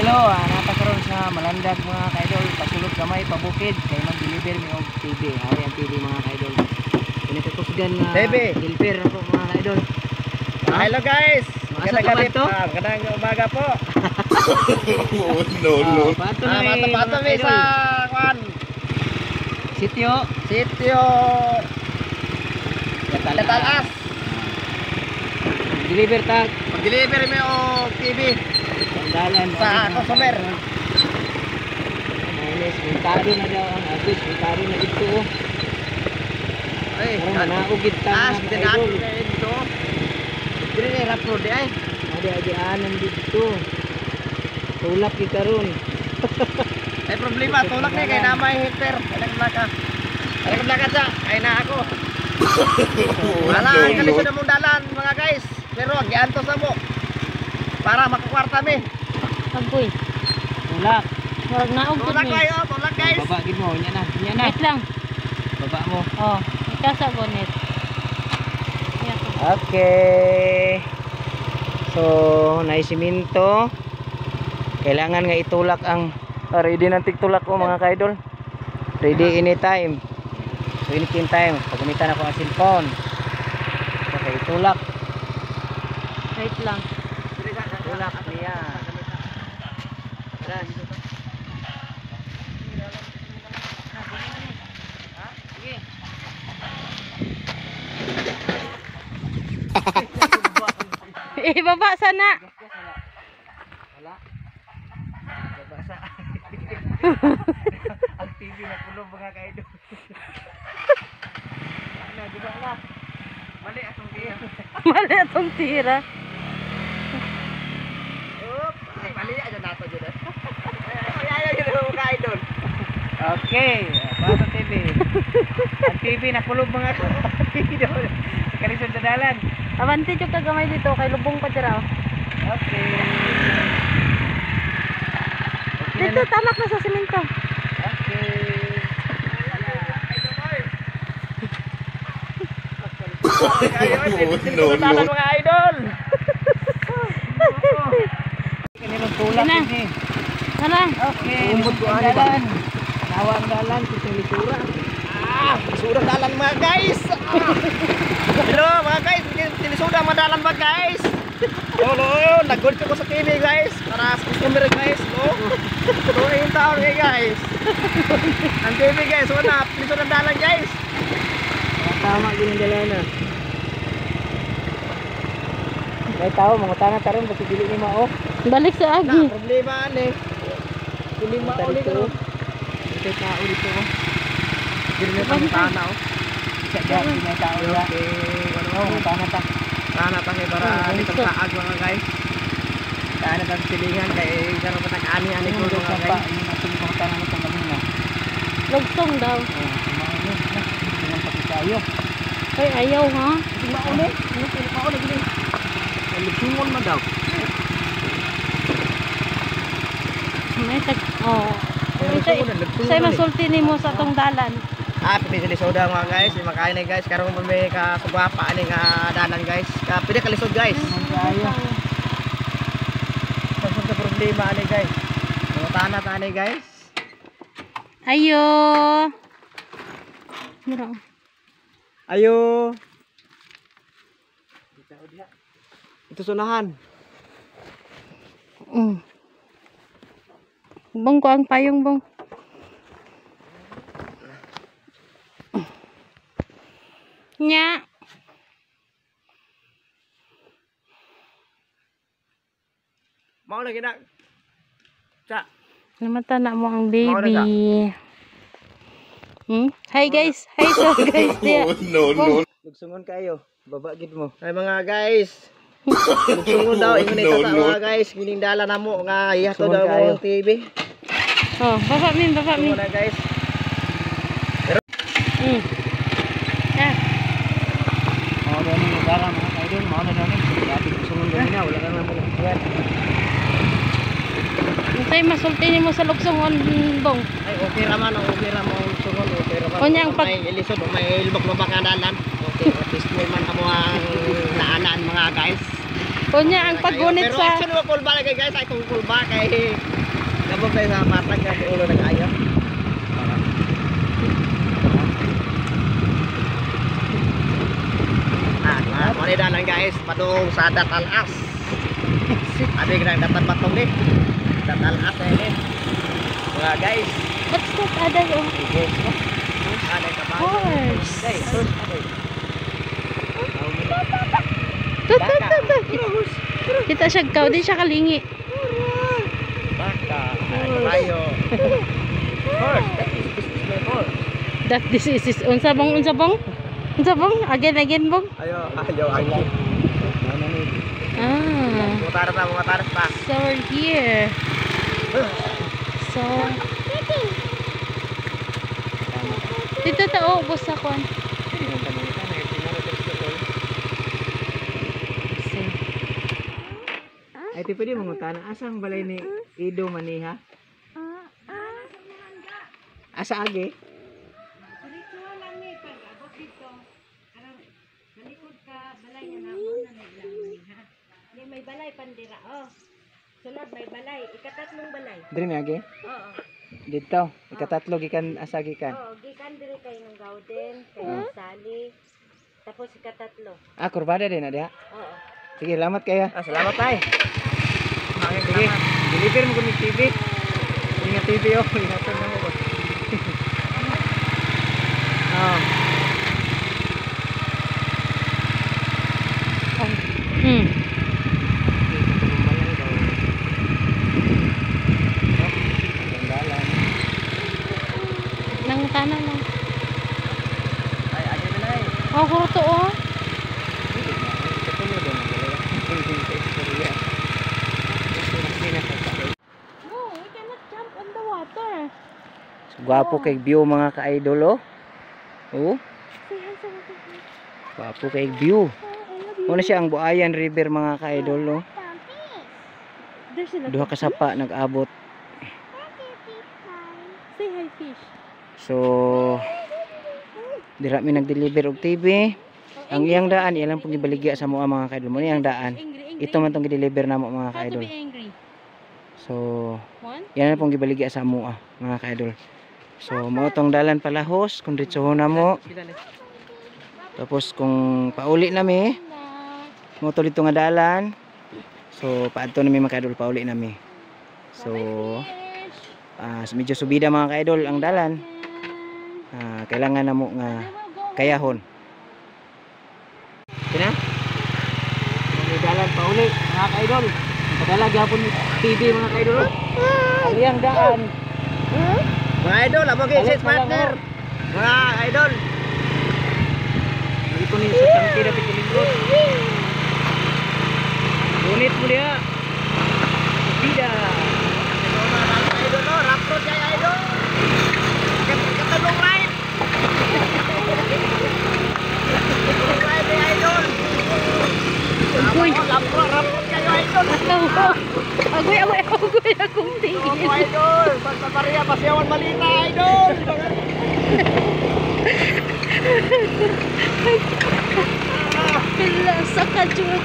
Hello, napakaroon sa Malandag mga kaidol, pasulog gamay pabukid kay mag-deliver mi og TV. Hari ang TV mga kaidol. Pinakakusgan na deliver ako mga kaidol. Hello guys. Magandang gabi po. Magandang umaga po. No. Pato mi sa kwan. Sitio Datalas. Deliver tag. Mag-deliver mi og TV Dalan sa customer. Minus, mintado na daw ang agos, mintado na dito. Ay, manaugit ta kita na ako dito. Dire ni rapro di ay. Adi-adianan dito. Tulak di karon. Ay problema tulak ni kay namay hector. Ay naglakat sa ay na ako. Wala kalisod mong dalan mga guys. Pero giantos na mo. Para makakwarta mi. Agoy. Tulak. Murag naog gud Tulak ni. kayo, tulak guys. Baba gid mo, nya na. Wait lang. Baba mo. Oh, ikasa bonnet. Okay. So, naisiminto. Kailangan nga itulak ang ready ng tigtulak ko mga kaidol. Ready anytime. So, anytime time. Pagamitan ako ang cellphone. Okay, itulak. Wait lang. Tulak niya. Ras. Ibaba sana. Wala. Babasa. Ang TV na kulong mga kaidol. Ano, di ba na? Mali atong tira. Mali atong tira. Ay mali aja nato jud. Ay jud mga kaidol. Okay, Bato TV. Ang TV na kulong mga kaidol. Kalisod sa dalan. Abante jud ka gamay dito kay lubong pa dira. Okay. Dito tanak na sa semento. Okay. No. Mga idol. Kanino tulak Ina. ini. Sana. Okay, Umot ko, ani ba? dalan. Nawang dalan sa lisura. Sudah dalan mga guys. Hello mga guys, silisuda madalan ba guys? Hello, nagod ko sa TV guys. Para sa customer guys, no. Tuloy yung taon guys. Ang TV guys, wala, silisuda dalan guys. Tama din ang dalan na. May tao mga tanah taron kasi dili ni mao. Balik sa agi. Na problema ani. Dili mauli ko. Ito tao dito. Dili na tang tana oh. Sa dati may tao ya. Oh, tanah ta. Tana pa kay para dito kaag mga guys. Tana tang silingan kay karon pa ani ko mga guys. Ini natin mga tanah na kanina. Lugsong daw. Mao ni. Tingnan pa tayo. Ay ayaw ha. Di mauli. Ini mauli gini. Lusungon man daw. May tag say masulti nimo sa tong dalan. Pwede sa soda mga guys, makain na guys, karong may kasugwapa ani nga dalan guys. Pwede ka lisod guys. Tayo. Sa problema ani guys. Mga tana guys. Ayo. Mura. Ayo. Ito sunahan. Bong ko ang payong bong. Nya. Mau lagi nak. Cak. Namata na mo ang baby. Hi guys. Hi so guys. No. Lugsungon kayo. Baba gid mo. Ay mga guys. Sunod daw ingon ito sa mga guys, gining dala namo nga ihato daw mo ang TV. Oh, baba min. Sunod na guys. Mao na ni dara mga kaidol, mao na daw ni. Dati lugsungon daw na, wala ka na mo. Unsay masulti nimo sa lugsongon bong? Ay okay raman ang sunod, okay raman. Kunyang pag may ilisod, may ilbak lubak nga dalan. Okay, at least man amo ang naanan mga guys. Kunya ang paggunit Pero sa action mo kulba lagi guys, ay kung kulba kay gabog tayo sa matag kasi ulo nag-ayaw. Manidanan guys, padung sa Datalas. Abi nang dapat patong ni. Datalas ini. Mga guys, what's that aday oh? ada kabayo. Horse. Guys, horse aday. Tut. Kita siya kaw di siya kalingi. Baka, kabayo. Horse, this is my horse. That this is unsa bang? Again bong. Ayo. Ah. Mutar pa. So we're here. So dito ta ubos sa kwan. Ay, ti pwede mangutana. Asang balay ni Ido Maniha? Asa agi? May balay pandira oh. Sunod may balay, ikatatlong balay. Diri mi agi? Oo. Dito. Ikatatlo gikan asa gikan. Oo, gikan diri kay ng Gauden, kay ng Sali. Tapos ikatatlo. Ah, kurbada din na diha. Oo. Sige, salamat kayo. Salamat tay. Sige, deliver mo kung TV. Ingat TV oh, ingatan na mo ba? Hmm. Nang tanong lang. Ay, agi na nay. Oh, kuro to oh. No, we cannot jump on the water. Gwapo kay view mga ka-idol oh. Oh, Say hi sa water. gwapo kay view. Ano siya ang Buayan River mga ka-idol oh. There's a lot Duha of ka sapa nag-abot. Say hi fish. So dira mi nag-deliver og TV. Ang iyang daan ilang pong gibaligya sa mga mga ka-idol mo iyang daan. Angry. Ito man tong gi-deliver namo mga How to ka-idol. be angry? So One? yan na pong gibaligya sa mua mga ka-idol. So mao tong dalan palahos kung ditsohon na mo. Tapos kung pauli nami, mo to dito nga dalan. So paadto nami mga ka-idol pauli nami. So medyo subida mga ka-idol ang dalan. Kailangan namo nga kayahon. Kina? May dalan pauli mga ka-idol. Padala gyapon ni TV mga ka-idol. Ang iyang daan. Mga idol, amo kay sis partner. Mga idol. Dito ni sa tangke dapat lingkod. Unit mo dia. Subida. Mga idol, no, rock road kay idol. Katulong ride. Katulong ride kay idol. Uy! Rock road kayo idol. Agoy akong tingin. Opo idol, Santa Maria Pasyawan Malita idol. Pila sa kajut.